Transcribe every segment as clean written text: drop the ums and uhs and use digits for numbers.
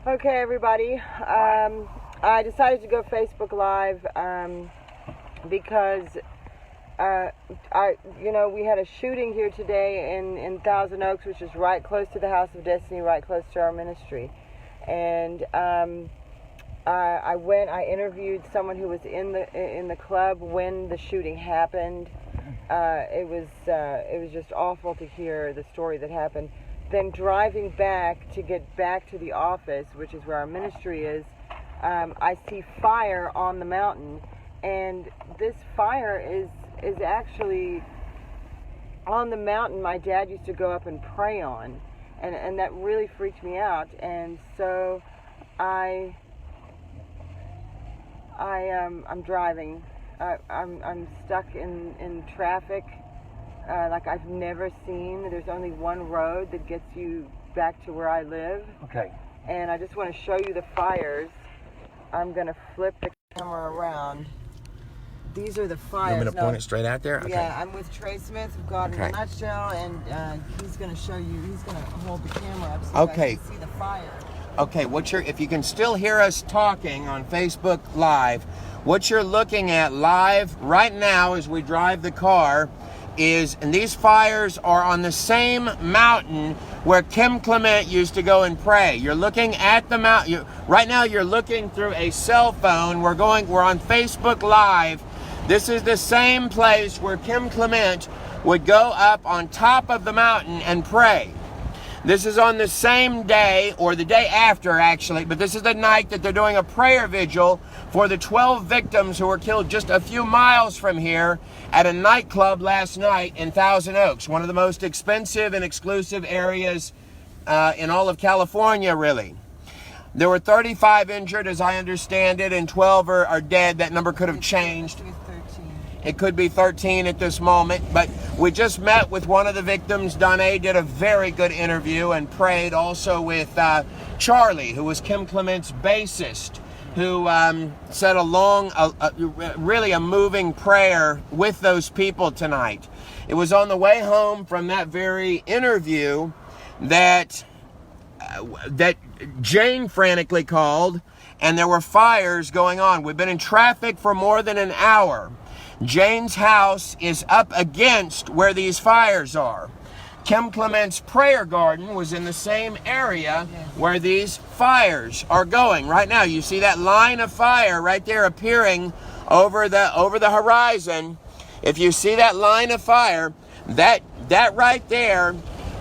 Okay, everybody. I decided to go Facebook Live because we had a shooting here today in Thousand Oaks, which is right close to the House of Destiny, right close to our ministry. And I interviewed someone who was in the club when the shooting happened. It was just awful to hear the story that happened. Then driving back to get back to the office, which is where our ministry is, I see fire on the mountain, and this fire is actually on the mountain my dad used to go up and pray on, and that really freaked me out. And so I'm driving. I'm stuck in traffic like I've never seen. There's only one road that gets you back to where I live. Okay. And I just want to show you the fires. I'm going to flip the camera around. These are the fires. You want me to point it straight out there? Okay. Yeah, I'm with Trey Smith of God in a Nutshell, and he's going to show you, he's going to hold the camera up so you guys can see the fire. Okay, if you can still hear us talking on Facebook Live, what you're looking at live right now as we drive the car and these fires are on the same mountain where Clement used to go and pray. You're looking at the mountain. Right now you're looking through a cell phone. We're on Facebook Live. This is the same place where Clement would go up on top of the mountain and pray. This is on the same day, or the day after actually, but this is the night that they're doing a prayer vigil for the 12 victims who were killed just a few miles from here at a nightclub last night in Thousand Oaks, one of the most expensive and exclusive areas in all of California, really. There were 35 injured, as I understand it, and 12 are dead. That number could have changed. It could be 13 at this moment, but we just met with one of the victims. Donna did a very good interview and prayed also with Charlie, who was Clement's bassist, who said really a moving prayer with those people tonight. It was on the way home from that very interview that Jane frantically called, and there were fires going on. We've been in traffic for more than an hour. Jane's house is up against where these fires are. Clement's prayer garden was in the same area where these fires are going. Right now, you see that line of fire right there appearing over the horizon. If you see that line of fire, that right there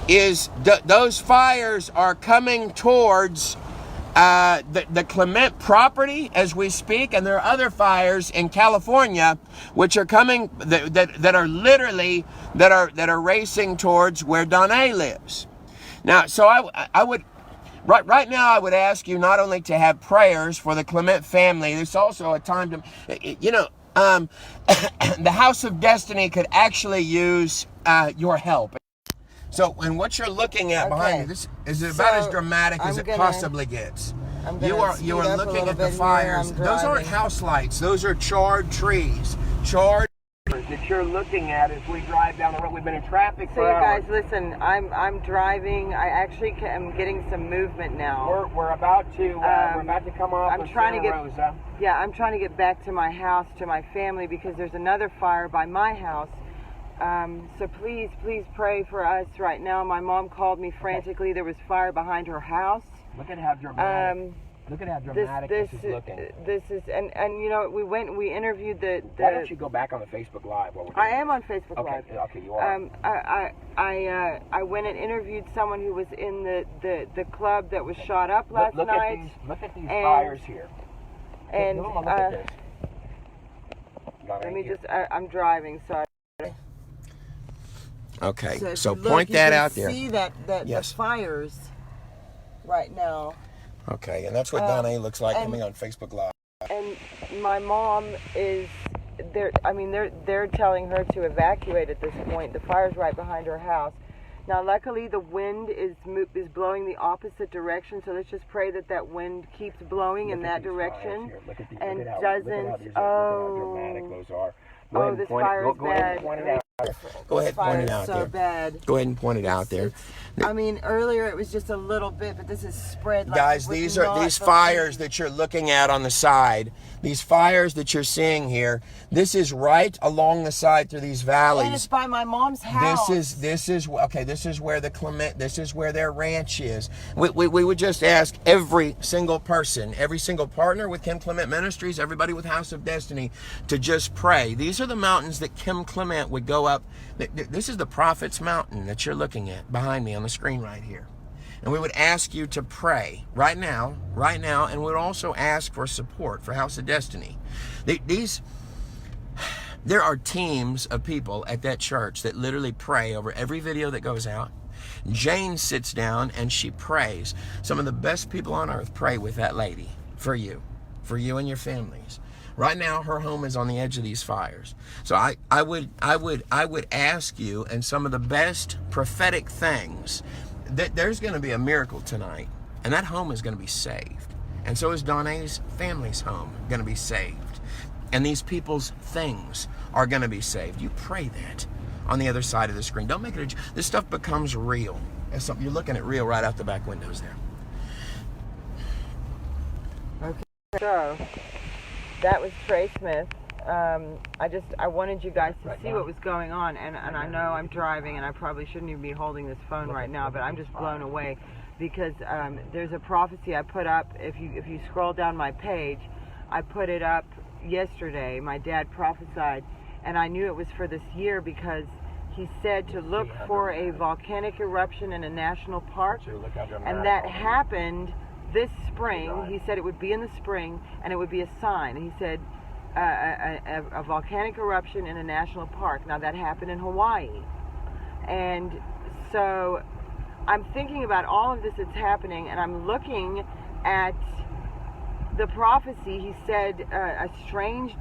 is those fires are coming towards the Clement property as we speak, and there are other fires in California which are coming that are racing towards where Donna lives. Now, so I would right now I would ask you not only to have prayers for the Clement family. There's also a time to the House of Destiny could actually use your help. So, and what you're looking at behind you, this is about as dramatic as it possibly gets. You are looking at the fires. Those aren't house lights. Those are charred trees. Charred that you're looking at as we drive down the road. We've been in traffic for hours. So you guys, listen. I'm driving. I actually am getting some movement now. We're about to come off of Santa Rosa. Yeah, I'm trying to get back to my house, to my family, because there's another fire by my house. So please pray for us right now. My mom called me frantically. There was fire behind her house. Look at how dramatic. Look at how dramatic this is looking. This is, and we interviewed the. Why don't you go back on the Facebook Live while we're doing I am on Facebook Live. Okay, you are. I went and interviewed someone who was in the club that was shot up last night. Look at these fires here. And look at this. Let me just. I'm driving, so. Okay, so point that out there. You can see that the fires right now. Okay, and that's what Donna looks like coming on Facebook Live. And my mom is there. I mean, they're telling her to evacuate at this point. The fire's right behind her house. Now, luckily, the wind is blowing the opposite direction. So let's just pray that wind keeps blowing in that direction and doesn't. Look at how dramatic those are. Oh, this fire is bad. Go ahead, point it out so there. Bad. Go ahead and point it out there. I mean, earlier it was just a little bit, but this is spread. Like Guys, these are these fires that you're looking at on the side. These fires that you're seeing here. This is right along the side through these valleys. And it's by my mom's house. This is okay. This is where the Clement. This is where their ranch is. We would just ask every single person, every single partner with Kim Clement Ministries, everybody with House of Destiny, to just pray. These are the mountains that Kim Clement would go up. This is the Prophet's Mountain that you're looking at behind me on the screen right here. And we would ask you to pray right now, and we would also ask for support for House of Destiny. There are teams of people at that church that literally pray over every video that goes out. Jane sits down and she prays. Some of the best people on earth pray with that lady for you and your families. Right now, her home is on the edge of these fires. So I would ask you, and some of the best prophetic things, that there's going to be a miracle tonight, and that home is going to be saved. And so is Donna's family's home going to be saved. And these people's things are going to be saved. You pray that on the other side of the screen. Don't make it this stuff becomes real. You're looking at real right out the back windows there. Okay, so that was Trey Smith. I wanted you guys to see what was going on, and I know I'm driving and I probably shouldn't even be holding this phone right now, but I'm just blown away because there's a prophecy I put up. If you scroll down my page, I put it up yesterday. My dad prophesied, and I knew it was for this year because he said to look for a volcanic eruption in a national park, and that happened this spring. He said it would be in the spring, and it would be a sign. He said a volcanic eruption in a national park. Now that happened in Hawaii, and so I'm thinking about all of this that's happening, and I'm looking at the prophecy. He said a strange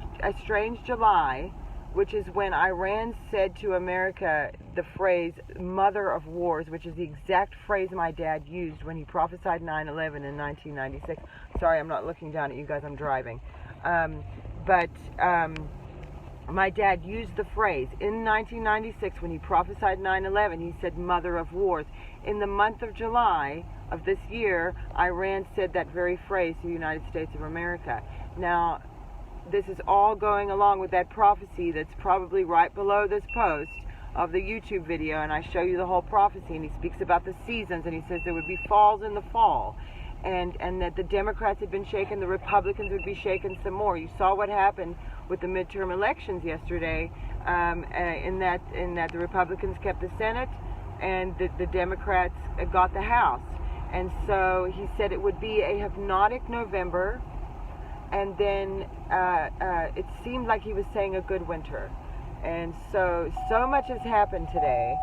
July, which is when Iran said to America the phrase "mother of wars," which is the exact phrase my dad used when he prophesied 9/11 in 1996. Sorry, I'm not looking down at you guys, I'm driving. But my dad used the phrase in 1996 when he prophesied 9/11. He said "mother of wars." In the month of July of this year, Iran said that very phrase to the United States of America. Now, this is all going along with that prophecy that's probably right below this post of the YouTube video, and I show you the whole prophecy, and he speaks about the seasons, and he says there would be falls in the fall, and that the Democrats had been shaken, the Republicans would be shaken some more. You saw what happened with the midterm elections yesterday, in that the Republicans kept the Senate, and the Democrats got the House. And so he said it would be a hypnotic November, and then it seemed like he was saying a good winter. And so much has happened today.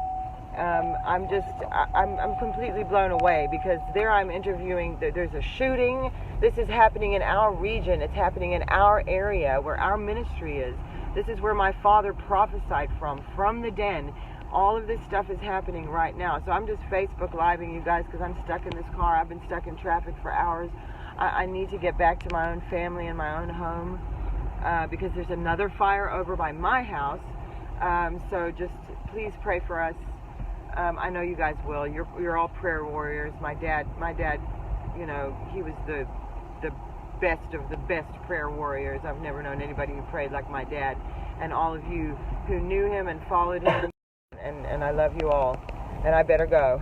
I'm completely blown away because there I'm interviewing, there's a shooting. This is happening in our region. It's happening in our area where our ministry is. This is where my father prophesied from the den. All of this stuff is happening right now. So I'm just Facebook Living you guys because I'm stuck in this car. I've been stuck in traffic for hours. I need to get back to my own family and my own home because there's another fire over by my house. So just please pray for us. I know you guys will. You're all prayer warriors. My dad, you know, he was the best of the best prayer warriors. I've never known anybody who prayed like my dad. And all of you who knew him and followed him, and I love you all. And I better go.